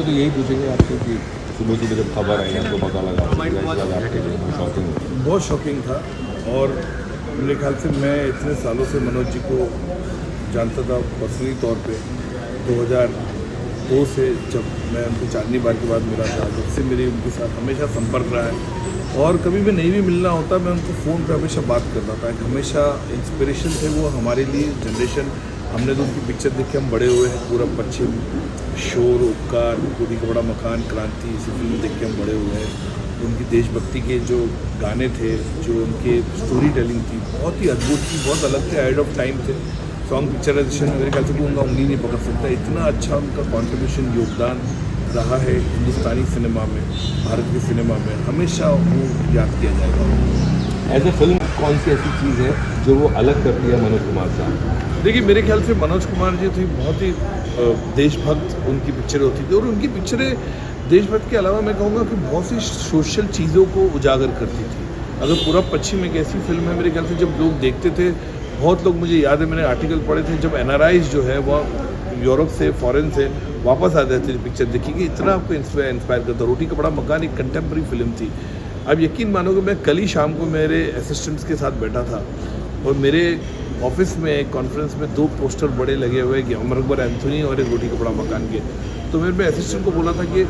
तो यही पूछेंगे आपसे कि सुबह सुबह जब खबर आई हमको पता लगा आपके लिए शॉकिंग बहुत शॉकिंग था। और मेरे ख्याल से मैं इतने सालों से मनोज जी को जानता था पर्सनली तौर पे। 2002 से जब मैं उनको चांदनी बार के बाद मिला था, तब से मेरी उनके साथ हमेशा संपर्क रहा है। और कभी भी नहीं भी मिलना होता, मैं उनको फ़ोन पे हमेशा बात करता था। हमेशा इंस्पिरेशन थे वो हमारे लिए जनरेशन। हमने तो उनकी पिक्चर देख के हम बड़े हुए हैं। पूरा पश्चिम, शोर, उपकार, गोदी का बड़ा मकान, क्रांति, इसी फिल्म देख के हम बड़े हुए हैं। उनकी देशभक्ति के जो गाने थे, जो उनके स्टोरी टेलिंग थी, बहुत ही अद्भुत थी, बहुत अलग थे, एड ऑफ टाइम थे। सॉन्ग पिक्चराइजेशन मेरे ख्याल से उनका उंगली नहीं पकड़ सकता, इतना अच्छा उनका कॉन्ट्रीब्यूशन, योगदान रहा है हिंदुस्तानी सिनेमा में, भारत के सिनेमा में। हमेशा वो याद किया जाएगा। एज ए फिल्म कौन सी ऐसी चीज़ है जो वो अलग करती है मनोज कुमार साहब? देखिए, मेरे ख्याल से मनोज कुमार जी थी बहुत ही देशभक्त उनकी पिक्चरें होती थी। और उनकी पिक्चरें देशभक्त के अलावा मैं कहूँगा कि बहुत सी सोशल चीज़ों को उजागर करती थी। अगर पूरा पश्चिम एक ऐसी फिल्म है, मेरे ख्याल से जब लोग देखते थे, बहुत लोग, मुझे याद है मैंने आर्टिकल पढ़े थे, जब NRIs जो है वह यूरोप से, फॉरेन से वापस आ जाते थे पिक्चर देखी कि इतना आपको इंस्पायर करता। रोटी कपड़ा मकान एक कंटेम्प्रेरी फिल्म थी। अब यकीन मानोगे, मैं कल ही शाम को मेरे असिस्टेंट्स के साथ बैठा था और मेरे ऑफिस में एक कॉन्फ्रेंस में 2 पोस्टर बड़े लगे हुए कि अमर अकबर एंथोनी और एक रोटी कपड़ा मकान के। तो मेरे असिस्टेंट को बोला था कि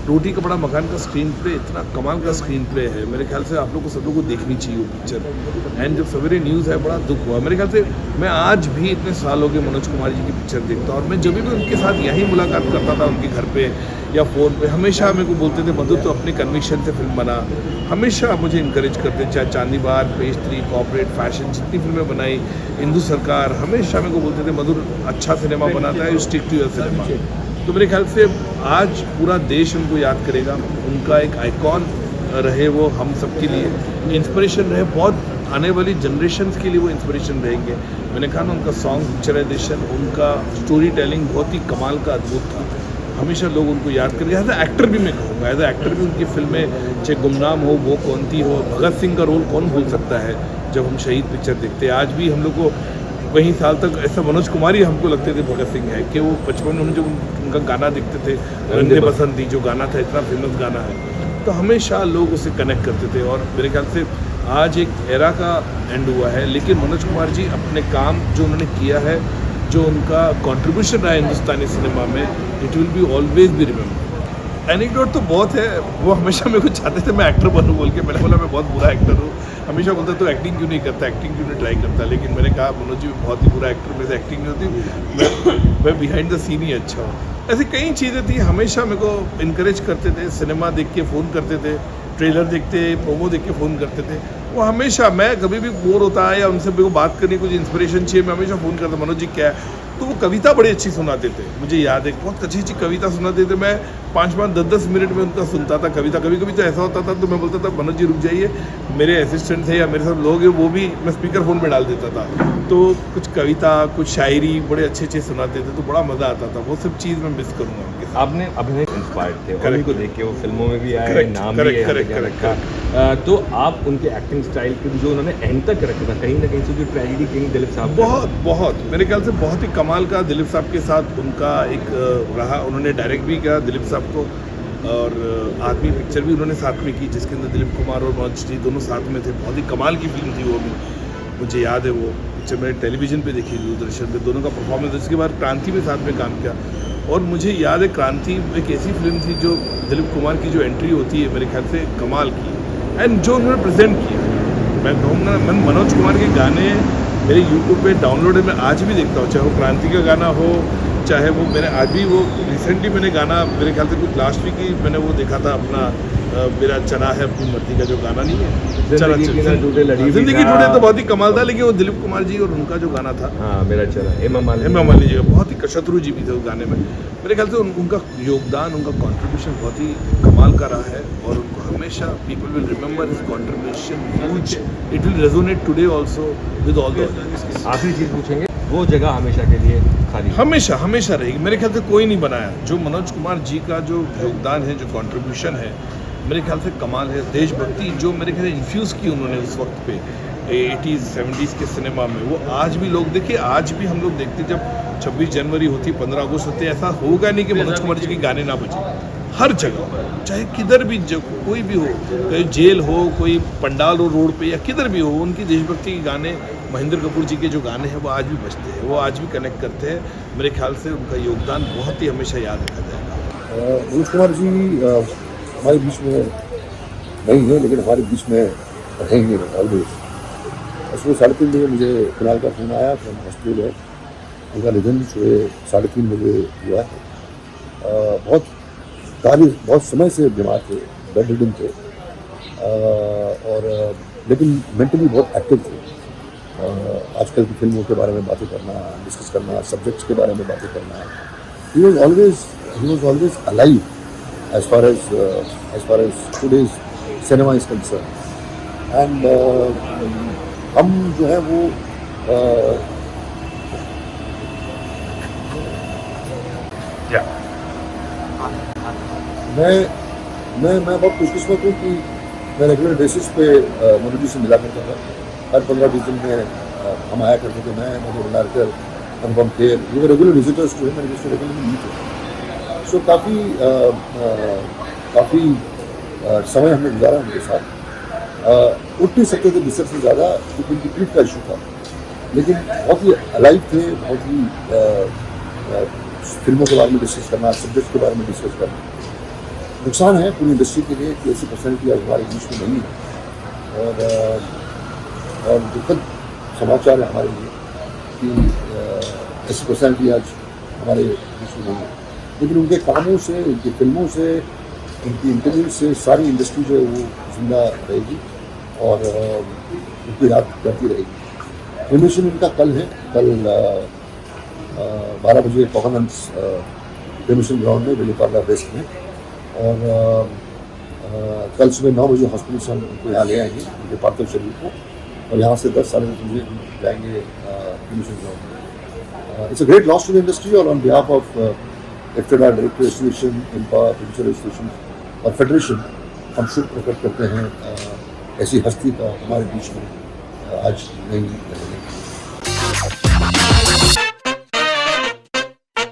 रोटी कपड़ा मकान का स्क्रीन प्ले इतना कमाल का स्क्रीन प्ले है, मेरे ख्याल से आप लोग को, सब लोग को देखनी चाहिए वो पिक्चर। एंड जब सवेरे न्यूज़ है, बड़ा दुख हुआ। मेरे ख्याल से मैं आज भी इतने साल हो गए मनोज कुमार जी की पिक्चर देखता हूँ, और मैं जब भी उनके साथ यही मुलाकात करता था उनके घर पे या फ़ोन पे, हमेशा मेरे को बोलते थे, मधुर तो अपने कन्विक्शन से फिल्म बना। हमेशा मुझे इंकरेज करते, चाहे चांदनी बार, पेज 3, कॉर्पोरेट, फैशन, जितनी फिल्में बनाई, हिंदू सरकार, हमेशा मेरे को बोलते थे, मधुर अच्छा सिनेमा बनाता है, you stick to your cinema. तो मेरे ख्याल से आज पूरा देश उनको याद करेगा। उनका एक आइकॉन रहे वो हम सब के लिए, इंस्पिरेशन रहे, बहुत आने वाली जनरेशन के लिए वो इंस्पिरेशन रहेंगे। मैंने कहा ना, उनका सॉन्ग पिक्चराइजेशन, उनका स्टोरी टेलिंग बहुत ही कमाल का, अद्भुत था। हमेशा लोग उनको याद करेंगे। एज ए एक्टर भी मैं कहूँगा, एज ए एक्टर भी उनकी फिल्में, चाहे गुमनाम हो, वो कौन थी हो, भगत सिंह का रोल कौन भूल सकता है जब हम शहीद पिक्चर देखते हैं। आज भी हम लोग को कई साल तक ऐसा मनोज कुमार ही हमको लगते थे भगत सिंह है, कि वो बचपन में जो उनका गाना देखते थे, रंगे बसंती जो गाना था, इतना फेमस गाना है, तो हमेशा लोग उसे कनेक्ट करते थे। और मेरे ख्याल से आज एक एरा का एंड हुआ है, लेकिन मनोज कुमार जी अपने काम जो उन्होंने किया है, जो उनका कंट्रीब्यूशन रहा है हिंदुस्तानी सिनेमा में, it will be always be remembered. Anecdote तो बहुत है। वो हमेशा मेरे को चाहते थे मैं एक्टर बनूं बोल के। मैंने बोला मैं बहुत बुरा एक्टर हूँ। हमेशा बोलता तो एक्टिंग क्यों नहीं करता, एक्टिंग क्यों नहीं ट्राई करता, लेकिन मैंने कहा मनोज जी बहुत ही बुरा एक्टर, मेरे से एक्टिंग नहीं होती, मैं बिहाइंड द सीन ही अच्छा हूँ। ऐसी कई चीज़ें थी, हमेशा मेरे को इनकरेज करते थे। सिनेमा देख के फ़ोन करते थे, ट्रेलर देखते, प्रोमो देख के फ़ोन करते थे। वो हमेशा, मैं कभी भी बोर होता है या उनसे मेरे को बात करनी, कुछ इंस्पिरेशन चाहिए, मैं हमेशा फ़ोन करता, मनोज जी क्या है। तो वो कविता बड़ी अच्छी सुनाते थे, मुझे याद है, बहुत अच्छी अच्छी कविता सुनाते थे। मैं 5-5, 10-10 मिनट में उनका सुनता था कविता। कभी कभी तो ऐसा होता था तो मैं बोलता था मनोज जी रुक जाइए, मेरे असिस्टेंट थे या मेरे साथ लोग हैं, वो भी मैं स्पीकर फ़ोन में डाल देता था, तो कुछ कविता, कुछ शायरी बड़े अच्छे अच्छे सुनाते थे, तो बड़ा मज़ा आता था। वो सब चीज़ मैं मिस करूँगा उनके साथ। आपने अभिनय इंस्पायर्ड थे, उन्हीं को देख के वो फिल्मों में भी आए, नाम भी रखा। तो आप उनके एक्टिंग स्टाइल के जो उन्होंने एंड तक रखा था, कहीं ना कहीं से जो ट्रेजेडी किंग दिलीप साहब, बहुत मेरे ख्याल से बहुत ही कमाल का दिलीप साहब के साथ उनका एक रहा। उन्होंने डायरेक्ट भी किया दिलीप साहब को, और आदमी पिक्चर भी उन्होंने साथ में की, जिसके अंदर दिलीप कुमार और मनोज जी दोनों साथ में थे। बहुत ही कमाल की फिल्म थी वो भी, मुझे याद है। वो पिक्चर मैंने टेलीविज़न पे देखी, दूरदर्शन पे, दोनों का परफॉर्मेंस। उसके बाद क्रांति में साथ में काम किया, और मुझे याद है क्रांति एक ऐसी फिल्म थी जो दिलीप कुमार की जो एंट्री होती है मेरे ख्याल से कमाल की, एंड जो उन्होंने प्रेजेंट किया। मैं कहूँगा मनोज कुमार के गाने मेरे यूट्यूब पे डाउनलोड है, मैं आज भी देखता हूँ, चाहे वो क्रांति का गाना हो, चाहे वो मैंने आज भी वो रिसेंटली मैंने गाना, मेरे ख्याल से कुछ लास्ट वीक ही मैंने वो देखा था अपना, मेरा चना है अपनी मर्जी का जो गाना नहीं है, जिंदगी टूटे, तो बहुत ही कमाल था। लेकिन वो दिलीप कुमार जी और उनका जो गाना था, मेरा चना, हेमा मालिनी जी का, बहुत ही शत्रु जी भी थे उस गाने में। मेरे ख्याल से उनका योगदान, उनका कंट्रीब्यूशन बहुत ही कमाल का रहा है, और उनको हमेशा people will remember his contribution huge. It will resonate today also with all the. आखिरी चीज़ पूछेंगे, वो जगह हमेशा के लिए खाली, हमेशा रहेगी। मेरे ख्याल से कोई नहीं बनाया जो मनोज कुमार जी का जो योगदान है, जो कंट्रीब्यूशन है, मेरे ख्याल से कमाल है। देशभक्ति जो मेरे ख्याल से इन्फ्यूज़ की उन्होंने उस वक्त पे, 80s 70s के सिनेमा में, वो आज भी लोग देखिए, आज भी हम लोग देखते जब 26 जनवरी होती, 15 अगस्त होती, ऐसा होगा नहीं कि मनोज कुमार जी के गाने ना बजे। हर जगह, चाहे किधर भी कोई भी हो, कोई जेल हो, कोई पंडाल हो रोड पे या किधर भी हो, उनकी देशभक्ति के गाने, महेंद्र कपूर जी के जो गाने हैं वो आज भी बजते हैं, वो आज भी कनेक्ट करते हैं। मेरे ख्याल से उनका योगदान बहुत ही हमेशा याद रखा जाएगा। मनोज कुमार जी हमारे बीच में नहीं है, लेकिन हमारे बीच में रहेंगे ऑलवेज। सुबह 3:30 बजे मुझे कुणाल का फ़ोन आया कि हम हॉस्पिटल है, उनका निधन सुबह 3:30 बजे हुआ है। बहुत समय से बीमार थे, बेड रिडन थे, और लेकिन मेंटली बहुत एक्टिव थे। आजकल की फिल्मों के बारे में बातें करना, डिस्कस करना, सब्जेक्ट्स के बारे में बातें करना, he was always alive as far as today's cinema is concerned. And हम जो है वो मैं बहुत खुशकिस्मत हूँ कि मैं रेगुलर बेसिस पे मनोज जी से मिला करता था। हर 15-20 दिन में हम आया करते थे। मैं मधुर नारकर, अनुपम खेर, ये रेगुलर विजिटर्स जो है मैंने जिससे रेगुलरली मीट हुआ। सो काफ़ी समय हमने गुजारा उनके साथ। उठ नहीं सकते थे बिस्तर से ज़्यादा क्योंकि उनकी पीठ का इशू था, लेकिन बहुत ही अलाइव थे, बहुत ही फिल्मों के बारे में डिस्कस करना, सब्जेक्ट के बारे में डिस्कस करना। नुकसान है पूरी इंडस्ट्री के लिए कि ऐसी पर्सनैलिटी आज हमारे बीच में नहीं है, और दुखद समाचार है हमारे लिए कि ऐसी पर्सनैलिटी आज हमारे बीच में नहीं है। लेकिन उनके कामों से, उनकी फिल्मों से, उनकी इंटरव्यू से सारी इंडस्ट्री जो है वो जिंदा रहेगी और उनको याद करती रहेगी। क्रिमेशन उनका कल है, कल 12 बजे कोकनन्स क्रिमेशन ग्राउंड में, विलेपार्ला वेस्ट में, और कल सुबह 9 बजे हॉस्पिटल से हम उनको यहाँ ले आएंगे, उनके पार्थिव शरीर को, और यहाँ से 10 साढ़े 10 बजे हम जाएंगे क्रिमेशन ग्राउंड में। It's a great loss to the industry, और on behalf of FTDR director association, IMPPA producer association और फेडरेशन, हम शुभ प्रकट करते हैं ऐसी हस्ती का हमारे बीच में आज नहीं रहेगी।